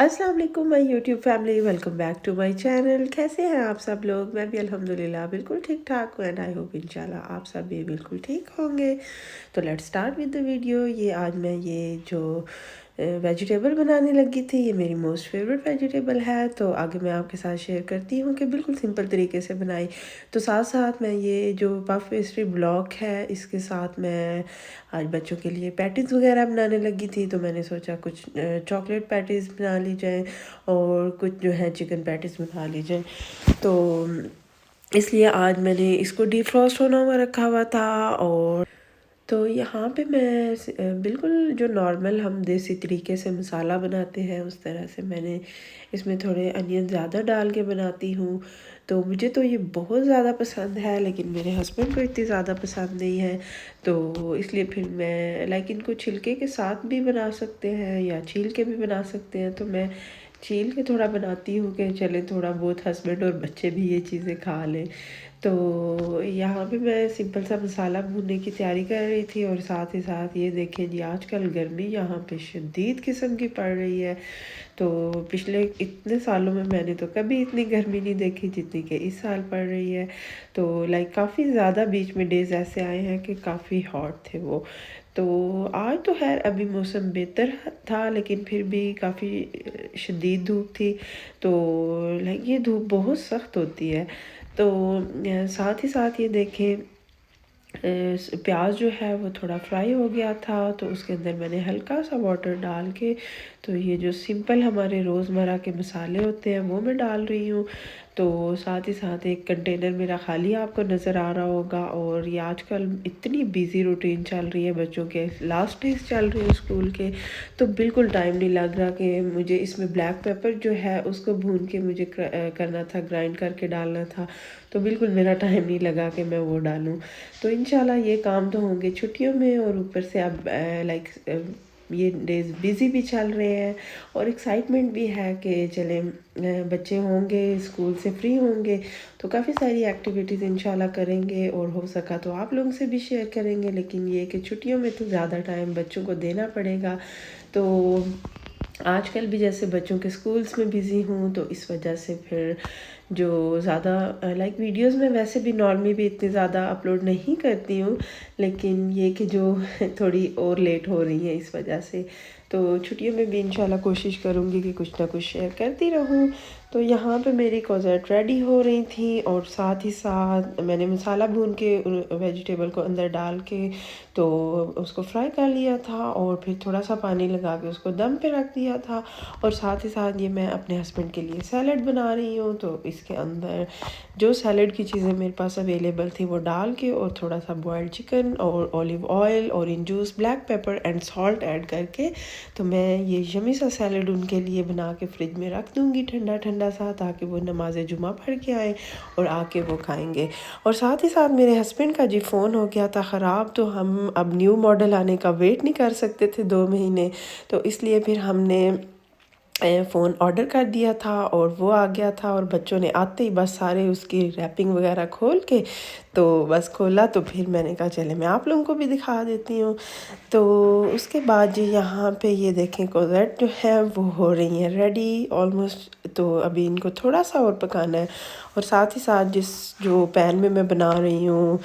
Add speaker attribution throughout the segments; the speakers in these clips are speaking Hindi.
Speaker 1: अस्सलाम वालेकुम my YouTube family, welcome back to my channel. कैसे हैं आप सब लोग? मैं भी अल्हम्दुलिल्लाह बिल्कुल ठीक ठाक हूँ एंड आई होप इंशाल्लाह आप सब भी बिल्कुल ठीक होंगे। तो let's start with the video. ये आज मैं ये जो वेजिटेबल बनाने लगी थी, ये मेरी मोस्ट फेवरेट वेजिटेबल है। तो आगे मैं आपके साथ शेयर करती हूँ कि बिल्कुल सिंपल तरीके से बनाई। तो साथ साथ मैं ये जो पफ पेस्ट्री ब्लॉक है, इसके साथ मैं आज बच्चों के लिए पैटीज़ वगैरह बनाने लगी थी। तो मैंने सोचा कुछ चॉकलेट पैटीज़ बना ली जाए और कुछ जो है चिकन पैटीज़ बना ली जाए। तो इसलिए आज मैंने इसको डिफ्रॉस्ट होना हुआ रखा हुआ था। और तो यहाँ पे मैं बिल्कुल जो नॉर्मल हम देसी तरीके से मसाला बनाते हैं उस तरह से मैंने इसमें थोड़े अनियन ज़्यादा डाल के बनाती हूँ। तो मुझे तो ये बहुत ज़्यादा पसंद है, लेकिन मेरे हस्बैंड को इतनी ज़्यादा पसंद नहीं है। तो इसलिए फिर मैं इनको छिलके के साथ भी बना सकते हैं या छील के भी बना सकते हैं। तो मैं छील के थोड़ा बनाती हूँ कि चले थोड़ा बहुत हस्बैंड और बच्चे भी ये चीज़ें खा लें। तो यहाँ पे मैं सिंपल सा मसाला भूनने की तैयारी कर रही थी और साथ ही साथ ये देखें जी, आजकल गर्मी यहाँ पे शदीद किस्म की पड़ रही है। तो पिछले इतने सालों में मैंने तो कभी इतनी गर्मी नहीं देखी जितनी कि इस साल पड़ रही है। तो काफ़ी ज़्यादा बीच में डेज़ ऐसे आए हैं कि काफ़ी हॉट थे वो। तो आज तो खैर अभी मौसम बेहतर था, लेकिन फिर भी काफ़ी शदीद धूप थी। तो ये धूप बहुत सख्त होती है। तो साथ ही साथ ये देखें प्याज जो है वो थोड़ा फ्राई हो गया था। तो उसके अंदर मैंने हल्का सा वाटर डाल के, तो ये जो सिंपल हमारे रोज़मर्रा के मसाले होते हैं वो मैं डाल रही हूँ। तो साथ ही साथ एक कंटेनर मेरा खाली आपको नज़र आ रहा होगा। और ये आजकल इतनी बिज़ी रूटीन चल रही है, बच्चों के लास्ट डेज चल रहे हैं स्कूल के। तो बिल्कुल टाइम नहीं लग रहा कि मुझे इसमें ब्लैक पेपर जो है उसको भून के मुझे करना था, ग्राइंड करके डालना था। तो बिल्कुल मेरा टाइम नहीं लगा कि मैं वो डालूँ। तो इंशाल्लाह ये काम तो होंगे छुट्टियों में, और ऊपर से अब ये डेज़ बिज़ी भी चल रहे हैं और एक्साइटमेंट भी है कि चलें बच्चे होंगे स्कूल से फ्री होंगे तो काफ़ी सारी एक्टिविटीज़ इंशाल्लाह करेंगे और हो सका तो आप लोगों से भी शेयर करेंगे। लेकिन ये कि छुट्टियों में तो ज़्यादा टाइम बच्चों को देना पड़ेगा। तो आजकल भी जैसे बच्चों के स्कूल्स में बिज़ी हूँ, तो इस वजह से फिर जो ज़्यादा वीडियोस में वैसे भी नॉर्मली भी इतनी ज़्यादा अपलोड नहीं करती हूँ, लेकिन ये कि जो थोड़ी और लेट हो रही है इस वजह से। तो छुट्टियों में भी इंशाल्लाह कोशिश करूँगी कि कुछ ना कुछ शेयर करती रहूँ। तो यहाँ पे मेरी कोज़ेट रेडी हो रही थी और साथ ही साथ मैंने मसाला भून के वेजिटेबल को अंदर डाल के तो उसको फ्राई कर लिया था और फिर थोड़ा सा पानी लगा के उसको दम पे रख दिया था। और साथ ही साथ ये मैं अपने हस्बैंड के लिए सैलड बना रही हूँ। तो इसके अंदर जो सैलड की चीज़ें मेरे पास अवेलेबल थी वो डाल के और थोड़ा सा बॉयल्ड चिकन और olive oil, orange juice, black pepper and salt add करके तो मैं ये यमी सा सैलड उनके लिए बना के फ्रिज में रख दूँगी ठंडा ठंडा सा, ताकि वो नमाज जुमा पढ़ के आए और आके वो खाएंगे। और साथ ही साथ मेरे हस्बैंड का जी फ़ोन हो गया था ख़राब, तो हम अब न्यू मॉडल आने का वेट नहीं कर सकते थे 2 महीने। तो इसलिए फिर हमने फ़ोन ऑर्डर कर दिया था और वो आ गया था। और बच्चों ने आते ही बस सारे उसकी रैपिंग वगैरह खोल के तो बस खोला, तो फिर मैंने कहा चले मैं आप लोगों को भी दिखा देती हूँ। तो उसके बाद जी यहाँ पे ये देखें कोज़ेट जो है वो हो रही हैं रेडी ऑलमोस्ट। तो अभी इनको थोड़ा सा और पकाना है। और साथ ही साथ जो पैन में मैं बना रही हूँ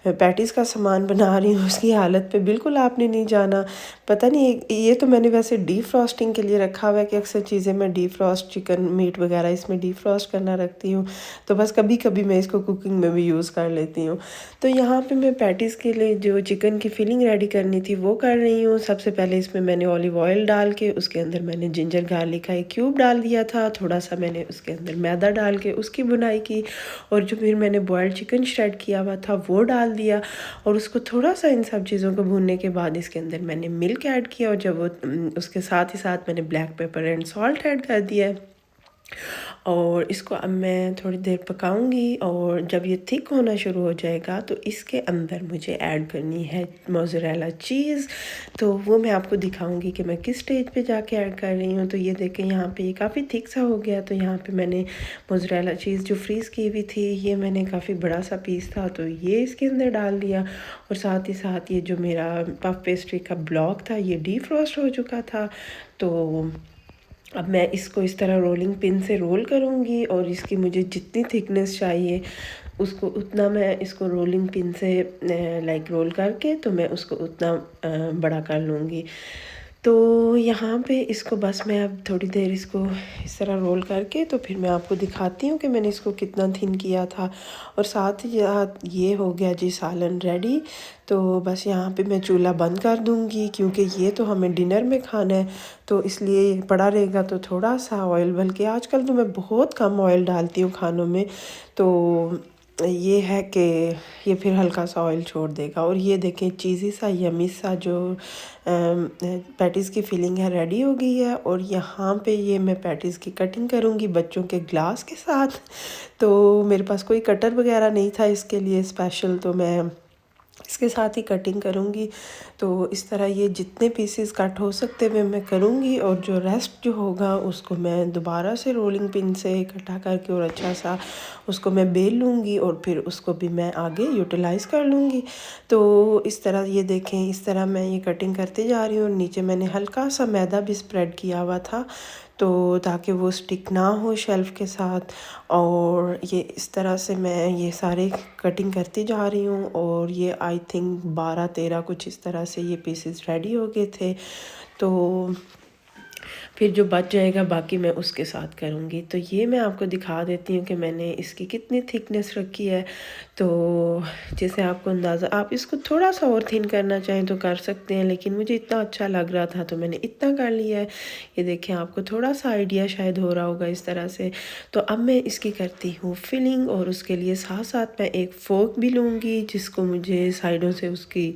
Speaker 1: पैटीज़ का सामान बना रही हूँ, उसकी हालत पे बिल्कुल आपने नहीं जाना। पता नहीं ये तो मैंने वैसे डीप फ्रॉस्टिंग के लिए रखा हुआ है कि अक्सर चीज़ें मैं डीप फ्रॉस्ट चिकन मीट वगैरह इसमें डीप फ्रॉस्ट करना रखती हूँ। तो बस कभी कभी मैं इसको कुकिंग में भी यूज़ कर लेती हूँ। तो यहाँ पे मैं पैटीज़ के लिए जो चिकन की फिलिंग रेडी करनी थी वो कर रही हूँ। सबसे पहले इसमें मैंने ऑलिव ऑयल डाल के उसके अंदर मैंने जिंजर गार्लिक का एक क्यूब डाल दिया था, थोड़ा सा मैंने उसके अंदर मैदा डाल के उसकी बुनाई की और जो फिर मैंने बॉयल्ड चिकन श्रेड किया हुआ था वो डाल दिया। और उसको थोड़ा सा इन सब चीज़ों को भूनने के बाद इसके अंदर मैंने मिल्क ऐड किया और जब वो उसके साथ ही साथ मैंने black pepper and salt add कर दिया है। और इसको अब मैं थोड़ी देर पकाऊंगी और जब ये थिक होना शुरू हो जाएगा तो इसके अंदर मुझे ऐड करनी है मोज़रेला चीज़। तो वो मैं आपको दिखाऊंगी कि मैं किस स्टेज पे जाके ऐड कर रही हूँ। तो ये देखें यहाँ पे ये काफ़ी थिक सा हो गया। तो यहाँ पे मैंने मोज़रेला चीज़ जो फ्रीज़ की हुई थी ये मैंने काफ़ी बड़ा सा पीस था तो ये इसके अंदर डाल दिया। और साथ ही साथ ये जो मेरा पफ पेस्ट्री का ब्लॉक था ये डीफ्रॉस्ट हो चुका था। तो अब मैं इसको इस तरह रोलिंग पिन से रोल करूँगी और इसकी मुझे जितनी थिकनेस चाहिए उसको उतना मैं इसको रोलिंग पिन से लाइक रोल करके तो मैं उसको उतना बड़ा कर लूँगी। तो यहाँ पे इसको बस मैं अब थोड़ी देर इसको इस तरह रोल करके तो फिर मैं आपको दिखाती हूँ कि मैंने इसको कितना थिन किया था। और साथ ही ये हो गया जी सालन रेडी। तो बस यहाँ पे मैं चूल्हा बंद कर दूँगी क्योंकि ये तो हमें डिनर में खाना है, तो इसलिए पड़ा रहेगा तो थोड़ा सा ऑयल, बल्कि आजकल तो मैं बहुत कम ऑयल डालती हूँ खानों में, तो ये है कि ये फिर हल्का सा ऑयल छोड़ देगा। और ये देखें चीज़ी सा यमी सा जो पैटीज़ की फिलिंग है रेडी हो गई है। और यहाँ पे ये मैं पैटीज़ की कटिंग करूँगी बच्चों के ग्लास के साथ। तो मेरे पास कोई कटर वगैरह नहीं था इसके लिए स्पेशल, तो मैं इसके साथ ही कटिंग करूँगी। तो इस तरह ये जितने पीसेस कट हो सकते हुए मैं करूँगी और जो रेस्ट जो होगा उसको मैं दोबारा से रोलिंग पिन से इकट्ठा करके और अच्छा सा उसको मैं बेल लूँगी और फिर उसको भी मैं आगे यूटिलाइज़ कर लूँगी। तो इस तरह ये देखें, इस तरह मैं ये कटिंग करते जा रही हूँ। और नीचे मैंने हल्का सा मैदा भी स्प्रेड किया हुआ था तो ताकि वो स्टिक ना हो शेल्फ़ के साथ। और ये इस तरह से मैं ये सारे कटिंग करती जा रही हूँ। और ये आई थिंक 12-13 कुछ इस तरह से ये पीसेस रेडी हो गए थे। तो फिर जो बच जाएगा बाकी मैं उसके साथ करूँगी। तो ये मैं आपको दिखा देती हूँ कि मैंने इसकी कितनी थिकनेस रखी है। तो जैसे आपको अंदाज़ा, आप इसको थोड़ा सा और थिन करना चाहें तो कर सकते हैं, लेकिन मुझे इतना अच्छा लग रहा था तो मैंने इतना कर लिया है। ये देखें, आपको थोड़ा सा आइडिया शायद हो रहा होगा इस तरह से। तो अब मैं इसकी करती हूँ फिलिंग, और उसके लिए साथ साथ मैं एक फोक भी लूँगी जिसको मुझे साइडों से उसकी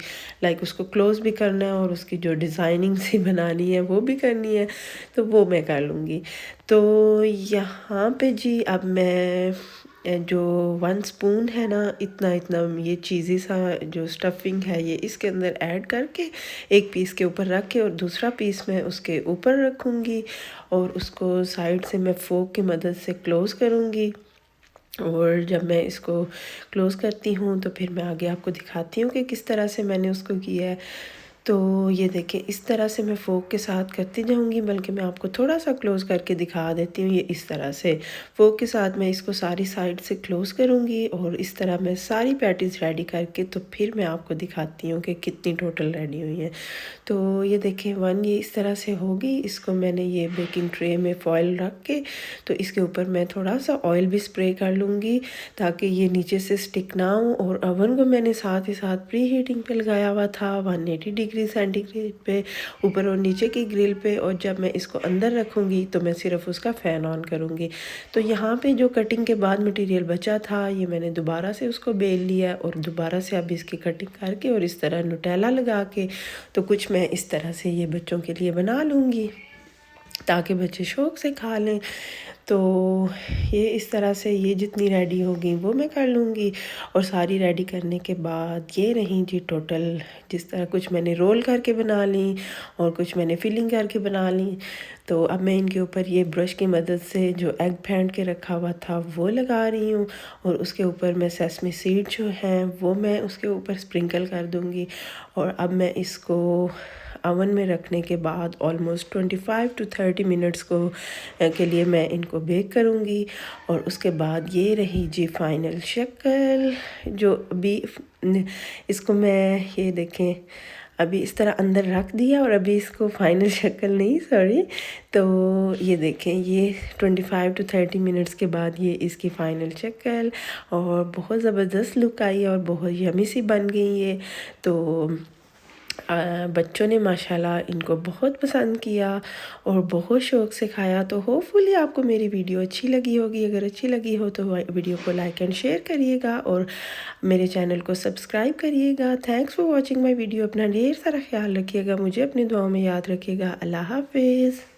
Speaker 1: लाइक उसको क्लोज़ भी करना है और उसकी जो डिज़ाइनिंग सी बनानी है वो भी करनी है, तो वो मैं कर लूँगी। तो यहाँ पे जी अब मैं जो 1 स्पून है ना, इतना इतना ये चीज़ी सा जो स्टफिंग है ये इसके अंदर ऐड करके एक पीस के ऊपर रख के और दूसरा पीस मैं उसके ऊपर रखूँगी और उसको साइड से मैं फोक की मदद से क्लोज़ करूँगी। और जब मैं इसको क्लोज़ करती हूँ तो फिर मैं आगे आपको दिखाती हूँ कि किस तरह से मैंने उसको किया है। तो ये देखिए, इस तरह से मैं फ़ोक के साथ करती जाऊँगी, बल्कि मैं आपको थोड़ा सा क्लोज़ करके दिखा देती हूँ। ये इस तरह से फ़ोक के साथ मैं इसको सारी साइड से क्लोज़ करूँगी और इस तरह मैं सारी पैटीज़ रेडी करके तो फिर मैं आपको दिखाती हूँ कि कितनी टोटल रेडी हुई हैं। तो ये देखें 1 ये इस तरह से होगी। इसको मैंने ये बेकिंग ट्रे में फॉइल रख के तो इसके ऊपर मैं थोड़ा सा ऑयल भी स्प्रे कर लूँगी ताकि ये नीचे से स्टिक ना हो। और ओवन को मैंने साथ ही साथ प्री हीटिंग पे लगाया हुआ था 180 डिग्री सेंटीग्रेड पे ऊपर और नीचे की ग्रिल पे। और जब मैं इसको अंदर रखूँगी तो मैं सिर्फ उसका फ़ैन ऑन करूँगी। तो यहाँ पे जो कटिंग के बाद मटेरियल बचा था ये मैंने दोबारा से उसको बेल लिया और दोबारा से अब इसकी कटिंग करके और इस तरह न्यूटेला लगा के तो कुछ मैं इस तरह से ये बच्चों के लिए बना लूँगी ताकि बच्चे शौक़ से खा लें। तो ये इस तरह से ये जितनी रेडी होगी वो मैं कर लूँगी। और सारी रेडी करने के बाद ये रही जी टोटल, जिस तरह कुछ मैंने रोल करके बना ली और कुछ मैंने फिलिंग करके बना ली। तो अब मैं इनके ऊपर ये ब्रश की मदद से जो एग फेंट के रखा हुआ था वो लगा रही हूँ और उसके ऊपर मैं सेसमी सीड जो हैं वो मैं उसके ऊपर स्प्रिंकल कर दूँगी। और अब मैं इसको ओवन में रखने के बाद ऑलमोस्ट 25 to 30 मिनट्स को के लिए मैं इनको बेक करूँगी। और उसके बाद ये रही जी फाइनल शक्ल जो अभी इसको मैं ये देखें अभी इस तरह अंदर रख दिया और अभी इसको फाइनल शक्ल नहीं सॉरी। तो ये देखें ये 25 to 30 मिनट्स के बाद ये इसकी फ़ाइनल शक्ल और बहुत ज़बरदस्त लुक आई और बहुत यमी सी बन गई ये। तो बच्चों ने माशाल्लाह इनको बहुत पसंद किया और बहुत शौक़ से खाया। तो होपफुली आपको मेरी वीडियो अच्छी लगी होगी। अगर अच्छी लगी हो तो वीडियो को लाइक एंड शेयर करिएगा और मेरे चैनल को सब्सक्राइब करिएगा। Thanks for watching my video. अपना ढेर सारा ख्याल रखिएगा, मुझे अपनी दुआओं में याद रखिएगा। अल्लाह हाफिज़।